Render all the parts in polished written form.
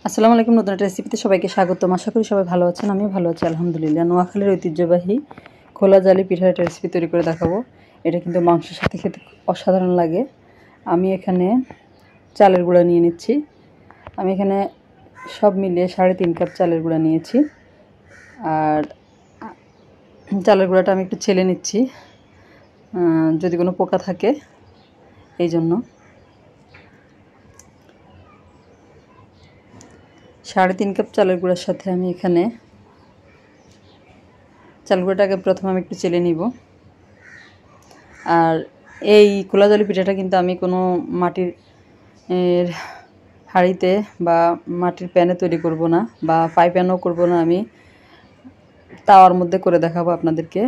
আসসালামু আলাইকুম। নতুন একটা রেসিপিতে সবাইকে স্বাগতম। আশা করি সবাই ভালো আছেন। আমিও ভালো আছি আলহামদুলিল্লাহ। নোয়াখালীর ঐতিহ্যবাহী খোলা জালি পিঠার একটা রেসিপি তৈরি করে দেখাবো। এটা কিন্তু মাংসের সাথে খেতে অসাধারণ লাগে। আমি এখানে চালের গুঁড়া নিয়ে নিচ্ছি। আমি এখানে সব মিলিয়ে 3.5 কাপ চালের গুঁড়া নিয়েছি। আর চালের গুঁড়াটা আমি একটু ছেলে নিচ্ছি, যদি কোনো পোকা থাকে এই জন্য। 3.5 কাপ চালের গুঁড়ার সাথে আমি এখানে চালের গুঁড়াটাকে প্রথমে আমি একটু চেলে নিব। আর এই খোলা জালি পিঠাটা কিন্তু আমি কোনো মাটির হাঁড়িতে বা মাটির প্যানে তৈরি করব না, বা ফ্রাই প্যানও করব না। আমি তাওয়ার মধ্যে করে দেখাবো আপনাদেরকে।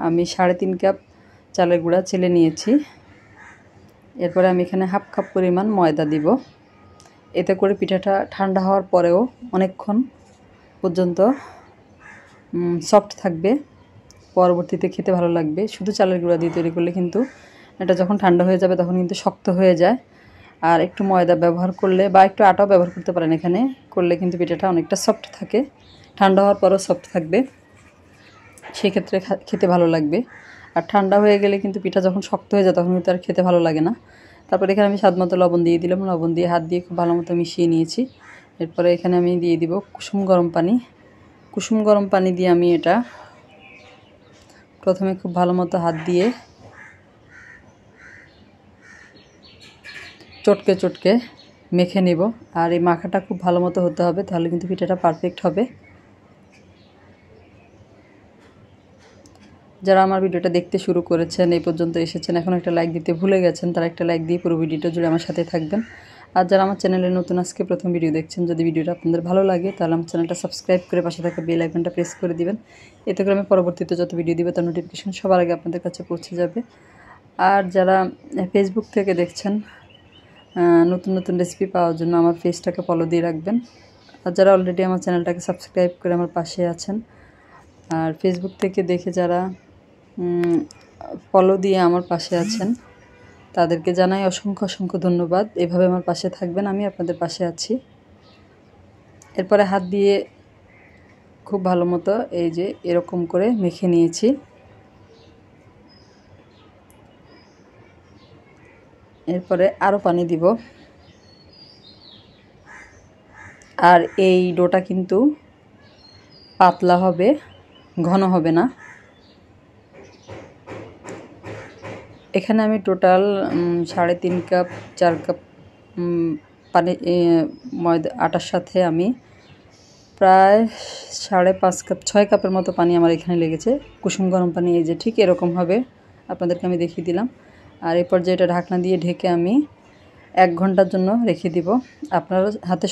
আমি 3.5 কাপ চালের গুঁড়া চেলে নিয়েছি। এরপরে আমি এখানে হাফ কাপ পরিমাণ ময়দা দিব। এতে করে পিঠাটা ঠান্ডা হওয়ার পরেও অনেকক্ষণ পর্যন্ত সফট থাকবে, পরবর্তীতে খেতে ভালো লাগবে। শুধু চালের গুঁড়া দিয়ে তৈরি করলে কিন্তু এটা যখন ঠান্ডা হয়ে যাবে তখন কিন্তু শক্ত হয়ে যায়। আর একটু ময়দা ব্যবহার করলে বা একটু আটাও ব্যবহার করতে পারেন এখানে, করলে কিন্তু পিঠাটা অনেকটা সফট থাকে, ঠান্ডা হওয়ার পরও সফট থাকবে, সেক্ষেত্রে খেতে ভালো লাগবে। আর ঠান্ডা হয়ে গেলে কিন্তু পিঠা যখন শক্ত হয়ে যায় তখন কিন্তু আর খেতে ভালো লাগে না। তারপরে এখানে আমি স্বাদ মতো লবণ দিয়ে দিলাম। লবণ দিয়ে হাত দিয়ে খুব ভালো মতো মিশিয়ে নিয়েছি। এরপরে এখানে আমি দিয়ে দিব কুসুম গরম পানি। কুসুম গরম পানি দিয়ে আমি এটা প্রথমে খুব ভালো মতো হাত দিয়ে চটকে চটকে মেখে নেব। আর এই মাখাটা খুব ভালো মতো হতে হবে, তাহলে কিন্তু পিঠাটা পারফেক্ট হবে। যারা আমার ভিডিওটা দেখতে শুরু করেছেন, এই পর্যন্ত এসেছেন, এখন একটা লাইক দিতে ভুলে গেছেন, তারা একটা লাইক দিয়ে পুরো ভিডিওটা জুড়ে আমার সাথে থাকবেন। আর যারা আমার চ্যানেলে নতুন আজকে প্রথম ভিডিও দেখছেন, যদি ভিডিওটা আপনাদের ভালো লাগে তাহলে আমার চ্যানেলটা সাবস্ক্রাইব করে পাশে থাকা বেল আইকনটা প্রেস করে দিবেন। এতে করে আমি পরবর্তীতে যত ভিডিও দিব তার নোটিফিকেশন সবার আগে আপনাদের কাছে পৌঁছে যাবে। আর যারা ফেসবুক থেকে দেখছেন, নতুন নতুন রেসিপি পাওয়ার জন্য আমার পেজটাকে ফলো দিয়ে রাখবেন। আর যারা অলরেডি আমার চ্যানেলটাকে সাবস্ক্রাইব করে আমার পাশে আছেন, আর ফেসবুক থেকে দেখে যারা ফলো দিয়ে আমার পাশে আছেন, তাদেরকে জানাই অসংখ্য অসংখ্য ধন্যবাদ। এভাবে আমার পাশে থাকবেন, আমি আপনাদের পাশে আছি। এরপরে হাত দিয়ে খুব ভালো মতো এই যে এরকম করে মেখে নিয়েছি। এরপরে আরও পানি দিব। আর এই ডোটা কিন্তু পাতলা হবে, ঘন হবে না। এখানে আমি টোটাল 3.5 কাপ 4 কাপ পানি ময়দা আটার সাথে আমি প্রায় 5.5 কাপ 6 কাপের মতো পানি আমার এখানে লেগেছে। কুসুম গরম পানি, এই যে ঠিক এরকম হবে, আপনাদেরকে আমি দেখিয়ে দিলাম। আর এই পর্যায়ে এটা ঢাকনা দিয়ে ঢেকে আমি 1 ঘন্টার জন্য রেখে দিব। আপনার হাতে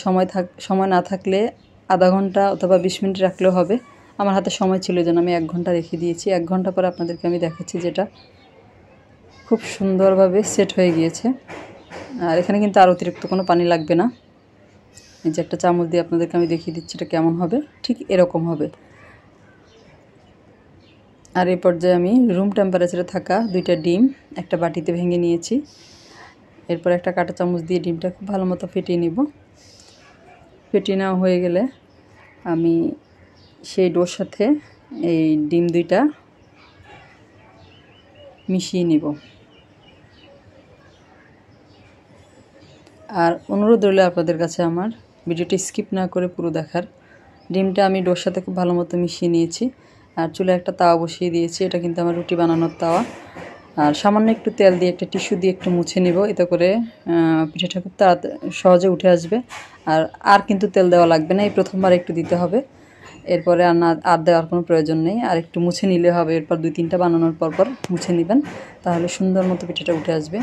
সময় না থাকলে আধা ঘন্টা অথবা 20 মিনিট রাখলেও হবে। আমার হাতে সময় ছিল জন্য আমি 1 ঘন্টা রেখে দিয়েছি। 1 ঘন্টা পরে আপনাদেরকে আমি দেখাচ্ছি যেটা খুব সুন্দরভাবে সেট হয়ে গিয়েছে। আর এখানে কিন্তু আর অতিরিক্ত কোনো পানি লাগবে না। এই যে একটা চামচ দিয়ে আপনাদেরকে আমি দেখিয়ে দিচ্ছি এটা কেমন হবে, ঠিক এরকম হবে। আর এই পর্যায়ে আমি রুম টেম্পারেচারে থাকা 2টা ডিম একটা বাটিতে ভেঙে নিয়েছি। এরপর একটা কাঁটা চামচ দিয়ে ডিমটা খুব ভালো মতো ফেটিয়ে নিব। ফেটিয়ে নেওয়া হয়ে গেলে আমি সেই ডোর সাথে এই ডিম 2টা মিশিয়ে নিব। আর অনুরোধ রইল আপনাদের কাছে আমার ভিডিওটি স্কিপ না করে পুরো দেখার। ডিমটা আমি ডোর সাথে খুব ভালো মতো মিশিয়ে নিয়েছি। আর চুলে একটা তাওয়া বসিয়ে দিয়েছি, এটা কিন্তু আমার রুটি বানানোর তাওয়া। আর সামান্য একটু তেল দিয়ে একটা টিস্যু দিয়ে একটু মুছে নিব, এতে করে পিঠাটা খুব সহজে উঠে আসবে। আর কিন্তু তেল দেওয়া লাগবে না, এই প্রথমবার একটু দিতে হবে। এরপরে আর দেওয়ার কোনো প্রয়োজন নেই। আর একটু মুছে নিলে হবে, এরপর 2-3টা বানানোর পর মুছে নেবেন, তাহলে সুন্দর মতো পিঠাটা উঠে আসবে।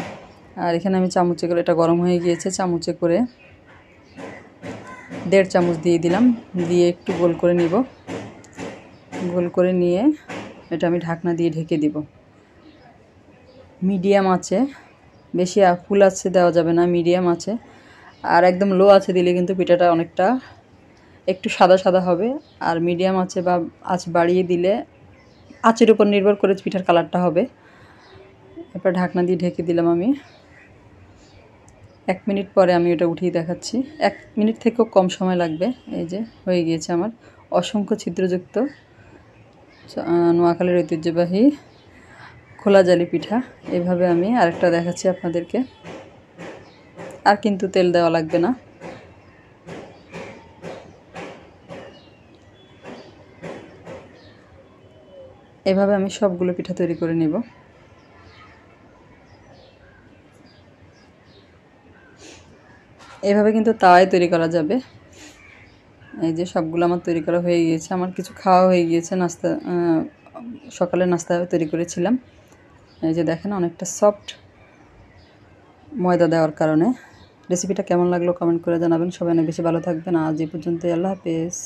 আর এখানে আমি চামচে করে, এটা গরম হয়ে গিয়েছে, চামচে করে 1.5 চামচ দিয়ে দিলাম, দিয়ে একটু গোল করে নিব। গোল করে নিয়ে এটা আমি ঢাকনা দিয়ে ঢেকে দিব মিডিয়াম আছে। বেশি ফুল আছে দেওয়া যাবে না, মিডিয়াম আছে। আর একদম লো আছে দিলে কিন্তু পিঠাটা অনেকটা একটু সাদা সাদা হবে। আর মিডিয়াম আছে বা আঁচ বাড়িয়ে দিলে আঁচের উপর নির্ভর করে পিঠার কালারটা হবে। এরপর ঢাকনা দিয়ে ঢেকে দিলাম আমি। 1 মিনিট পরে আমি এটা উঠিয়ে দেখাচ্ছি। 1 মিনিট থেকেও কম সময় লাগবে। এই যে হয়ে গিয়েছে আমার অসংখ্য ছিদ্রযুক্ত নোয়াখালীর ঐতিহ্যবাহী খোলা জালি পিঠা। এভাবে আমি আরেকটা দেখাচ্ছি আপনাদেরকে। আর কিন্তু তেল দেওয়া লাগবে না। এভাবে আমি সবগুলো পিঠা তৈরি করে নেব। এভাবে কিন্তু তাওয়ায় তৈরি করা যাবে। এই যে সবগুলো আমার তৈরি করা হয়ে গিয়েছে। আমার কিছু খাওয়া হয়ে গিয়েছে, নাস্তা সকালে নাস্তা তৈরি করেছিলাম। এই যে দেখেন অনেকটা সফট ময়দা দেওয়ার কারণে। রেসিপিটা কেমন লাগলো কমেন্ট করে জানাবেন। সবাই অনেক বেশি ভালো থাকবেন। আজ এই পর্যন্তই। আল্লাহ হাফেজ।